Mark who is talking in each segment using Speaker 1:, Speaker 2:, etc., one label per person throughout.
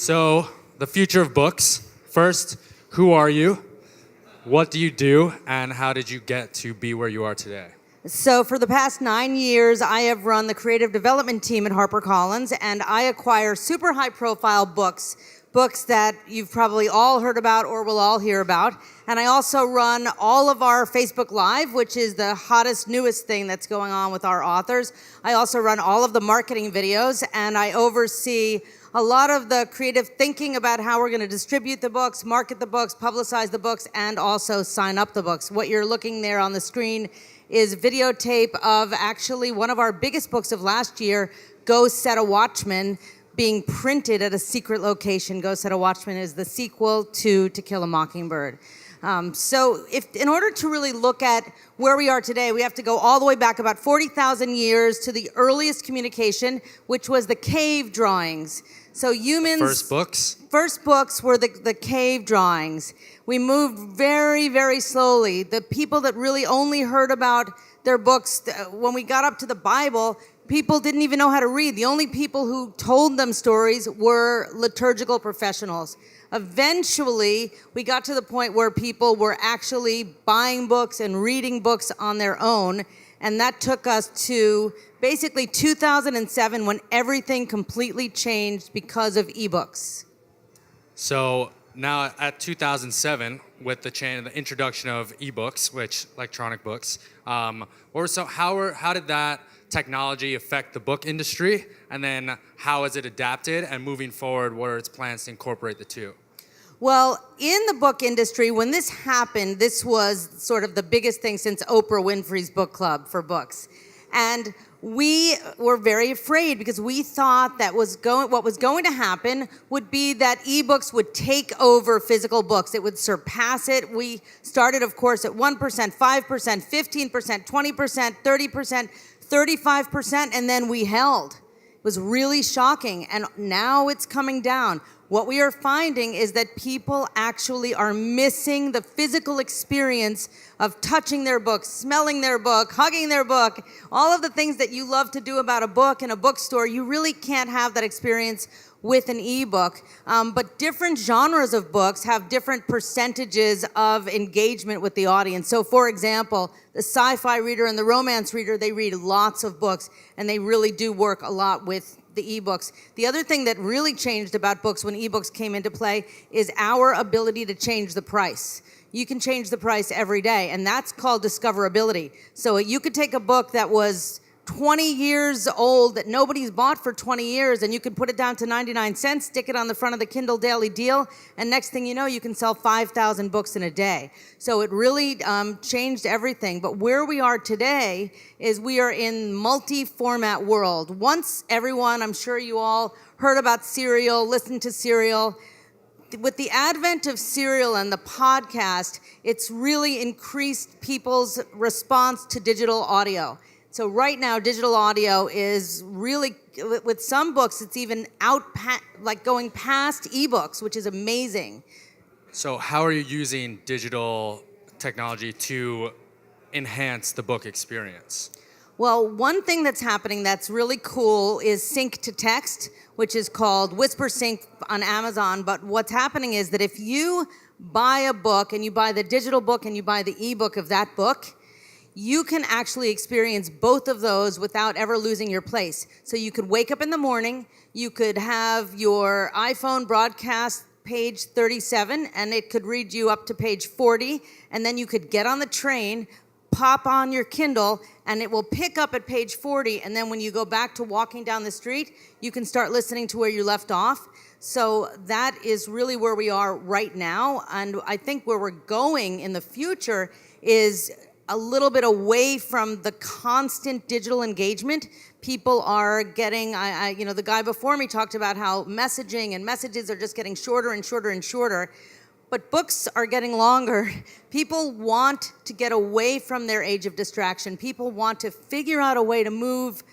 Speaker 1: So, the future of books. First, who are you? What do you do? And how did you get to be where you are today?
Speaker 2: So for the past 9 years, I have run the creative development team at HarperCollins, and I acquire super high-profile books that you've probably all heard about or will all hear about. And I also run all of our Facebook Live, which is the hottest, newest thing that's going on with our authors. I also run all of the marketing videos, and I oversee a lot of the creative thinking about how we're going to distribute the books, market the books, publicize the books, and also sign up the books. What you're looking there on the screen is videotape of actually one of our biggest books of last year, Go Set a Watchman, being printed at a secret location. Go Set a Watchman is the sequel to Kill a Mockingbird. So in order to really look at where we are today, we have to go all the way back about 40,000 years to the earliest communication, which was the cave drawings. So humans... First books were the cave drawings. We moved very, very slowly. The people that really only heard about their books, when we got up to the Bible, people didn't even know how to read. The only people who told them stories were liturgical professionals. Eventually, we got to the point where people were actually buying books and reading books on their own, and that took us to basically 2007 when everything completely changed because of ebooks.
Speaker 1: So now at 2007, with the introduction of ebooks, which electronic books, how did that technology affect the book industry, and then how has it adapted, and moving forward, what are its plans to incorporate the two?
Speaker 2: Well, in the book industry, when this happened, this was sort of the biggest thing since Oprah Winfrey's book club for books. And we were very afraid because we thought that what was going to happen would be that ebooks would take over physical books. It would surpass it. We started, of course, at 1%, 5%, 15%, 20%, 30%, 35%, and then we held. It was really shocking, and now it's coming down. What we are finding is that people actually are missing the physical experience of touching their book, smelling their book, hugging their book, all of the things that you love to do about a book in a bookstore. You really can't have that experience with an ebook. But different genres of books have different percentages of engagement with the audience. So for example, the sci-fi reader and the romance reader, they read lots of books, and they really do work a lot with the ebooks. The other thing that really changed about books when ebooks came into play is our ability to change the price. You can change the price every day, and that's called discoverability. So you could take a book that was 20 years old that nobody's bought for 20 years, and you could put it down to 99 cents, stick it on the front of the Kindle Daily Deal, and next thing you know, you can sell 5,000 books in a day. So it really changed everything. But where we are today is we are in multi-format world. Once everyone, I'm sure you all heard about Serial, listened to Serial. With the advent of Serial and the podcast, it's really increased people's response to digital audio. So right now, digital audio is really, with some books, it's even going past ebooks, which is amazing.
Speaker 1: So how are you using digital technology to enhance the book experience?
Speaker 2: Well, one thing that's happening that's really cool is sync to text, which is called Whisper Sync on Amazon. But what's happening is that if you buy a book and you buy the digital book and you buy the ebook of that book, you can actually experience both of those without ever losing your place. So you could wake up in the morning, you could have your iPhone broadcast page 37, and it could read you up to page 40, and then you could get on the train, pop on your Kindle, and it will pick up at page 40, and then when you go back to walking down the street, you can start listening to where you left off. So that is really where we are right now, and I think where we're going in the future is a little bit away from the constant digital engagement. People are getting, the guy before me talked about how messaging and messages are just getting shorter and shorter and shorter, but books are getting longer. People want to get away from their age of distraction. People want to figure out a way to move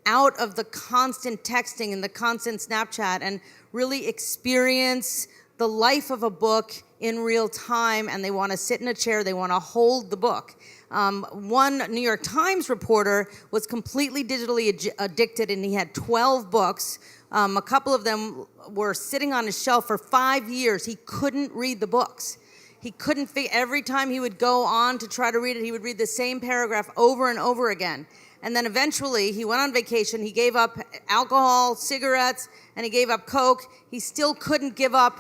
Speaker 2: out of the constant texting and the constant Snapchat and really experience the life of a book in real time, and they want to sit in a chair, they want to hold the book. One New York Times reporter was completely digitally addicted, and he had 12 books. A couple of them were sitting on his shelf for 5 years. He couldn't read the books. He couldn't every time he would go on to try to read it, he would read the same paragraph over and over again. And then eventually he went on vacation, he gave up alcohol, cigarettes, and he gave up Coke. He still couldn't give up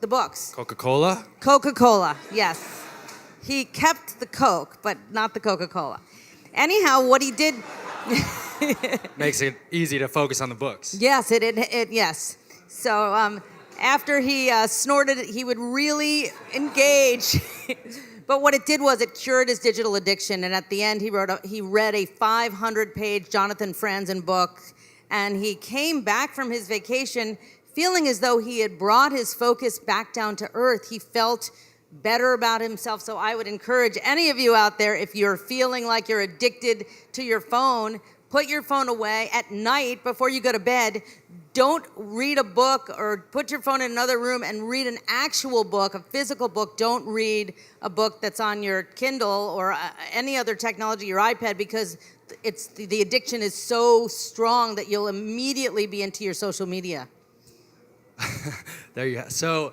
Speaker 2: the books.
Speaker 1: Coca-Cola?
Speaker 2: Coca-Cola, yes. He kept the Coke, but not the Coca-Cola. Anyhow, what he did...
Speaker 1: Makes it easy to focus on the books.
Speaker 2: Yes, yes. So after he snorted it, he would really engage. But what it did was it cured his digital addiction, and at the end he read a 500-page Jonathan Franzen book, and he came back from his vacation feeling as though he had brought his focus back down to earth. He felt better about himself. So I would encourage any of you out there, if you're feeling like you're addicted to your phone, put your phone away at night before you go to bed. Don't read a book or put your phone in another room and read an actual book, a physical book. Don't read a book that's on your Kindle or any other technology, your iPad, because the addiction is so strong that you'll immediately be into your social media.
Speaker 1: There you go. So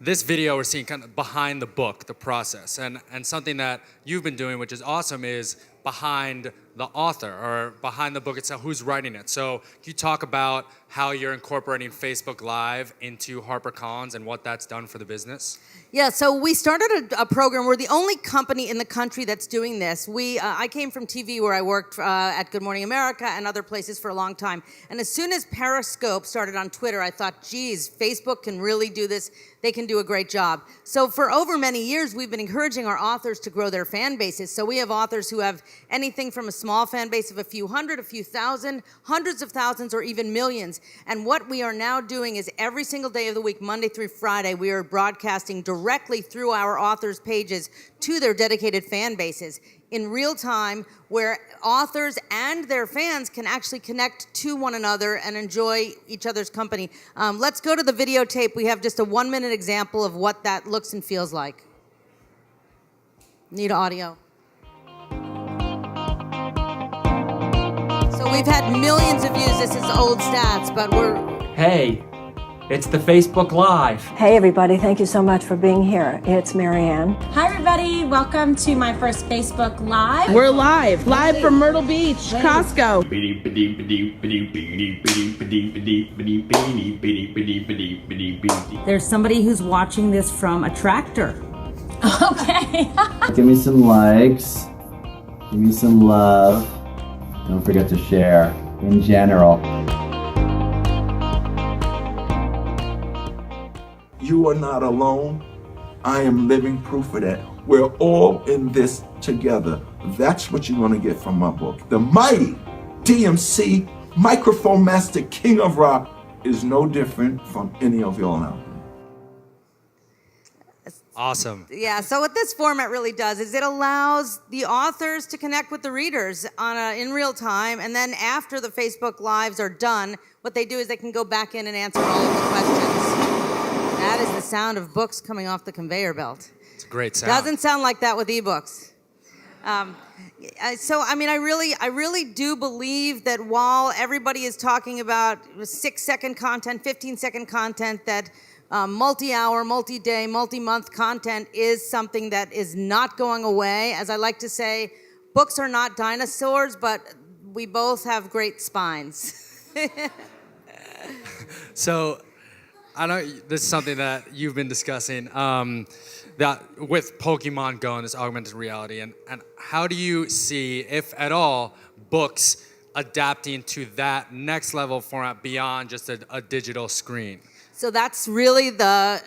Speaker 1: this video we're seeing kind of behind the book, the process, and something that you've been doing, which is awesome, is behind the author or behind the book itself, who's writing it. So can you talk about how you're incorporating Facebook Live into HarperCollins and what that's done for the business?
Speaker 2: Yeah, so we started a program. We're the only company in the country that's doing this. I came from TV where I worked at Good Morning America and other places for a long time. And as soon as Periscope started on Twitter, I thought, geez, Facebook can really do this. They can do a great job. So for over many years, we've been encouraging our authors to grow their fan bases. So we have authors who have anything from a small fan base of a few hundred, a few thousand, hundreds of thousands, or even millions. And what we are now doing is every single day of the week, Monday through Friday, we are broadcasting directly through our authors' pages to their dedicated fan bases in real time, where authors and their fans can actually connect to one another and enjoy each other's company. Let's go to the videotape. We have just a 1-minute example of what that looks and feels like. Need audio. So we've had millions of views. This is old stats, but we're...
Speaker 3: Hey, it's the Facebook Live.
Speaker 4: Hey everybody, thank you so much for being here. It's Marianne.
Speaker 5: Hi everybody, welcome to my first Facebook Live.
Speaker 6: We're live from Myrtle Beach, Costco.
Speaker 5: There's somebody who's watching this from a tractor. Okay.
Speaker 7: Give me some likes. Give me some love. Don't forget to share in general.
Speaker 8: You are not alone. I am living proof of that. We're all in this together. That's what you're going to get from my book. The mighty DMC Microphone Master King of Rock is no different from any of y'all out there.
Speaker 1: Awesome.
Speaker 2: Yeah, so what this format really does is it allows the authors to connect with the readers in real time, and then after the Facebook Lives are done, what they do is they can go back in and answer all of the questions. That is the sound of books coming off the conveyor belt.
Speaker 1: It's a great sound.
Speaker 2: Doesn't sound like that with ebooks. So, I mean, I really do believe that while everybody is talking about 6-second content, 15-second content, that multi-hour, multi-day, multi-month content is something that is not going away. As I like to say, books are not dinosaurs, but we both have great spines.
Speaker 1: So, I know this is something that you've been discussing, that with Pokemon Go and this augmented reality, and how do you see, if at all, books adapting to that next level format beyond just a digital screen?
Speaker 2: So that's really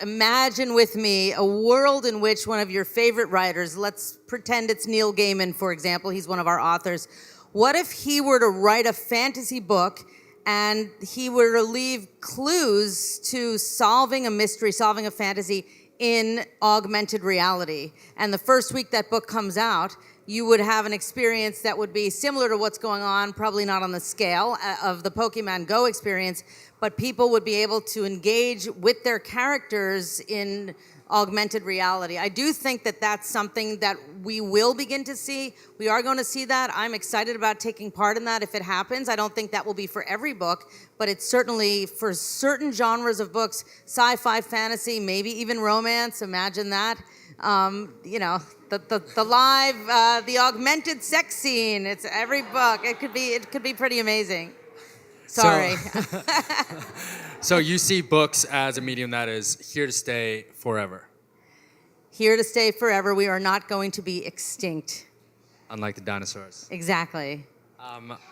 Speaker 2: imagine with me a world in which one of your favorite writers, let's pretend it's Neil Gaiman, for example, he's one of our authors. What if he were to write a fantasy book and he were to leave clues to solving a mystery, solving a fantasy in augmented reality? And the first week that book comes out, you would have an experience that would be similar to what's going on, probably not on the scale of the Pokemon Go experience, but people would be able to engage with their characters in augmented reality. I do think that that's something that we will begin to see. We are going to see that. I'm excited about taking part in that if it happens. I don't think that will be for every book, but it's certainly for certain genres of books, sci-fi, fantasy, maybe even romance. Imagine that. You know, the live, the augmented sex scene. It's every book. It could be pretty amazing. Sorry.
Speaker 1: So you see books as a medium that is here to stay forever.
Speaker 2: Here to stay forever. We are not going to be extinct.
Speaker 1: Unlike the dinosaurs.
Speaker 2: Exactly.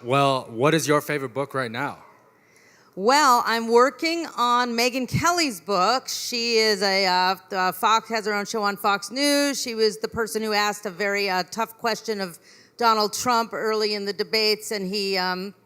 Speaker 1: Well, what is your favorite book right now?
Speaker 2: Well, I'm working on Megyn Kelly's book. She is Fox has her own show on Fox News. She was the person who asked a very tough question of Donald Trump early in the debates, and he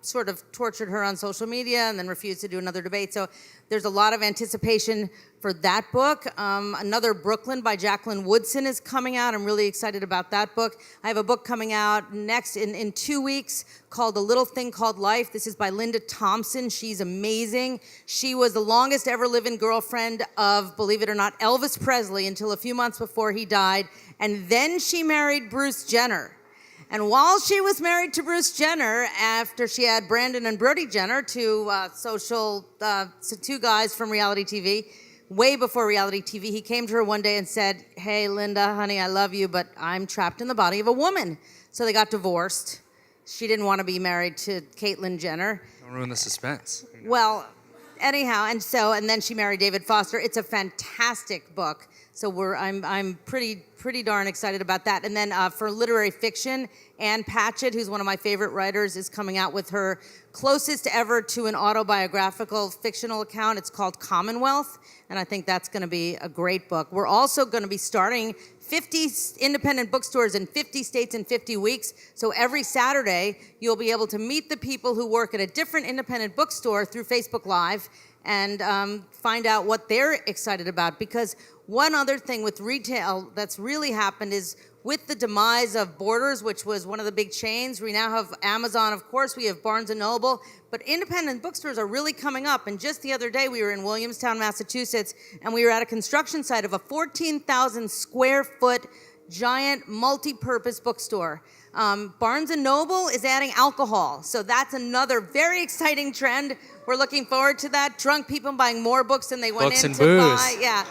Speaker 2: sort of tortured her on social media and then refused to do another debate. So there's a lot of anticipation for that book. Another Brooklyn by Jacqueline Woodson is coming out. I'm really excited about that book. I have a book coming out next in 2 weeks called A Little Thing Called Life. This is by Linda Thompson. She's amazing. She was the longest ever living girlfriend of, believe it or not, Elvis Presley until a few months before he died. And then she married Bruce Jenner. And while she was married to Bruce Jenner, after she had Brandon and Brody Jenner, two guys from reality TV, way before reality TV, he came to her one day and said, "Hey, Linda, honey, I love you, but I'm trapped in the body of a woman." So they got divorced. She didn't want to be married to Caitlyn Jenner.
Speaker 1: Don't ruin the suspense.
Speaker 2: Well, anyhow, and then she married David Foster. It's a fantastic book. So I'm pretty darn excited about that. And then for literary fiction, Ann Patchett, who's one of my favorite writers, is coming out with her closest ever to an autobiographical fictional account. It's called Commonwealth, and I think that's going to be a great book. We're also going to be starting 50 independent bookstores in 50 states in 50 weeks. So every Saturday, you'll be able to meet the people who work at a different independent bookstore through Facebook Live and find out what they're excited about. Because one other thing with retail that's really happened is with the demise of Borders, which was one of the big chains, we now have Amazon, of course, we have Barnes & Noble, but independent bookstores are really coming up. And just the other day, we were in Williamstown, Massachusetts, and we were at a construction site of a 14,000 square foot giant multi-purpose bookstore. Barnes & Noble is adding alcohol, so that's another very exciting trend. We're looking forward to that. Drunk people buying more books than they went
Speaker 1: Books
Speaker 2: in
Speaker 1: and
Speaker 2: to
Speaker 1: booze.
Speaker 2: buy. Yeah.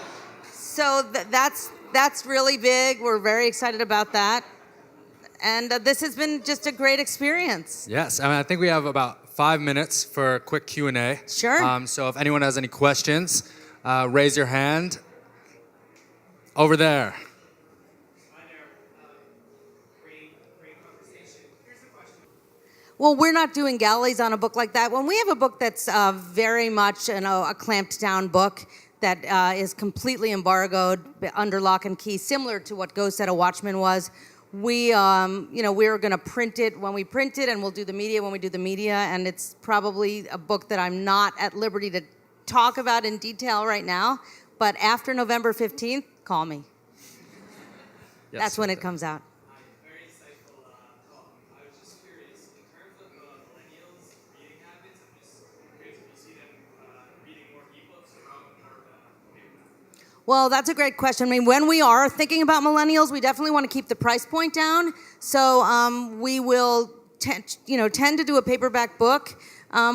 Speaker 2: So that's really big. We're very excited about that. And this has been just a great experience.
Speaker 1: Yes, I think we have about 5 minutes for a quick Q&A.
Speaker 2: Sure.
Speaker 1: So if anyone has any questions, raise your hand. Over there.
Speaker 2: Well, we're not doing galleys on a book like that. When we have a book that's very much a clamped down book that is completely embargoed under lock and key, similar to what Ghost at a Watchman was, we're going to print it when we print it, and we'll do the media when we do the media. And it's probably a book that I'm not at liberty to talk about in detail right now. But after November 15th, call me.
Speaker 1: Yes.
Speaker 2: That's when it comes out.
Speaker 9: Very insightful talk. I was just curious, in terms of millennials' reading habits, I'm just curious if you see them reading more ebooks or more paperback.
Speaker 2: Well, that's a great question. I mean, when we are thinking about millennials, we definitely want to keep the price point down. So we will tend to do a paperback book.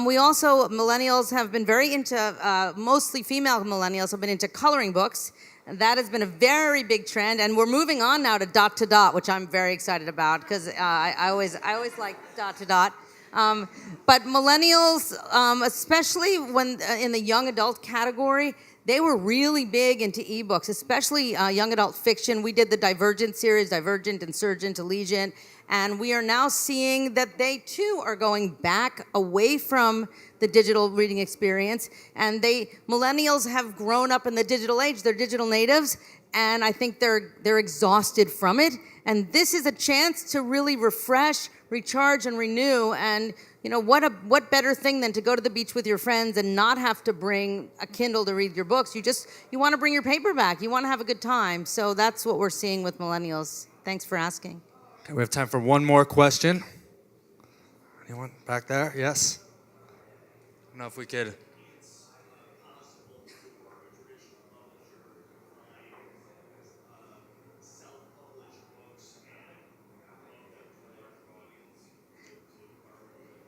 Speaker 2: We also, millennials have been very into, mostly female millennials have been into coloring books. And that has been a very big trend, and we're moving on now to dot to dot, which I'm very excited about because I always like dot to dot. But millennials, especially when in the young adult category, they were really big into ebooks, especially young adult fiction. We did the Divergent series, Divergent, Insurgent, Allegiant, and we are now seeing that they too are going back away from the digital reading experience. And millennials have grown up in the digital age. They're digital natives, and I think they're exhausted from it. And this is a chance to really refresh, recharge, and renew. And what better thing than to go to the beach with your friends and not have to bring a Kindle to read your books. You want to bring your paperback. You want to have a good time. So that's what we're seeing with millennials. Thanks for asking.
Speaker 1: Okay, we have time for one more question. Anyone back there? Yes? I don't know if we could.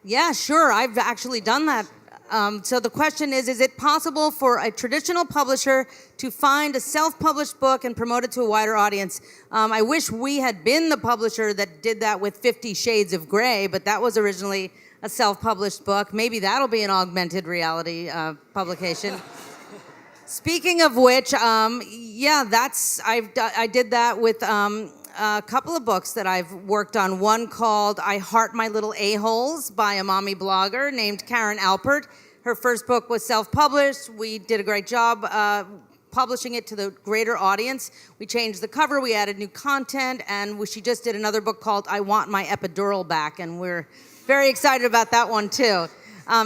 Speaker 2: Yeah, sure. I've actually done that. So the question is it possible for a traditional publisher to find a self-published book and promote it to a wider audience? I wish we had been the publisher that did that with 50 Shades of Grey, but that was originally a self-published book. Maybe that'll be an augmented reality publication. Speaking of which, yeah, I did that with a couple of books that I've worked on. One called I Heart My Little A-Holes by a mommy blogger named Karen Alpert. Her first book was self-published. We did a great job publishing it to the greater audience. We changed the cover, we added new content, and she just did another book called I Want My Epidural Back, and we're very excited about that one too.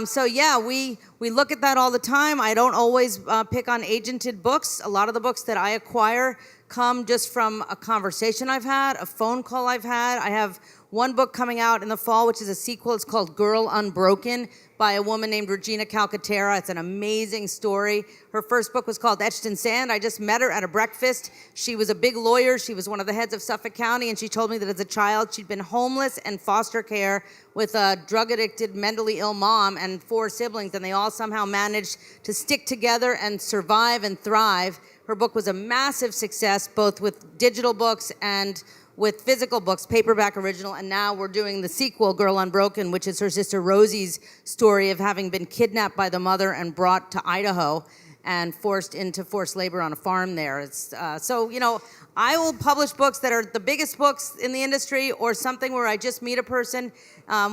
Speaker 2: So yeah, we look at that all the time. I don't always pick on agented books. A lot of the books that I acquire come just from a conversation I've had, a phone call I've had. I have one book coming out in the fall, which is a sequel. It's called Girl Unbroken by a woman named Regina Calcaterra. It's an amazing story. Her first book was called Etched in Sand. I just met her at a breakfast. She was a big lawyer. She was one of the heads of Suffolk County, and she told me that as a child, she'd been homeless and foster care with a drug-addicted, mentally ill mom and 4 siblings, and they all somehow managed to stick together and survive and thrive. Her book was a massive success, both with digital books and with physical books, paperback original, and now we're doing the sequel, Girl Unbroken, which is her sister Rosie's story of having been kidnapped by the mother and brought to Idaho and forced into forced labor on a farm there. So, you know, I will publish books that are the biggest books in the industry or something where I just meet a person.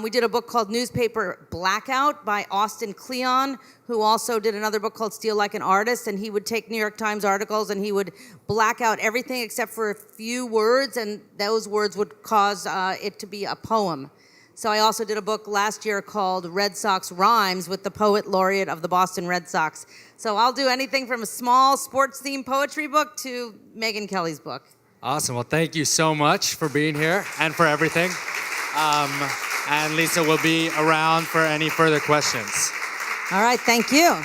Speaker 2: We did a book called Newspaper Blackout by Austin Kleon, who also did another book called Steal Like an Artist, and he would take New York Times articles and he would black out everything except for a few words, and those words would cause it to be a poem. So I also did a book last year called Red Sox Rhymes with the poet laureate of the Boston Red Sox. So I'll do anything from a small sports-themed poetry book to Megyn Kelly's book.
Speaker 1: Awesome. Well, thank you so much for being here and for everything. And Lisa will be around for any further questions.
Speaker 2: All right, thank you.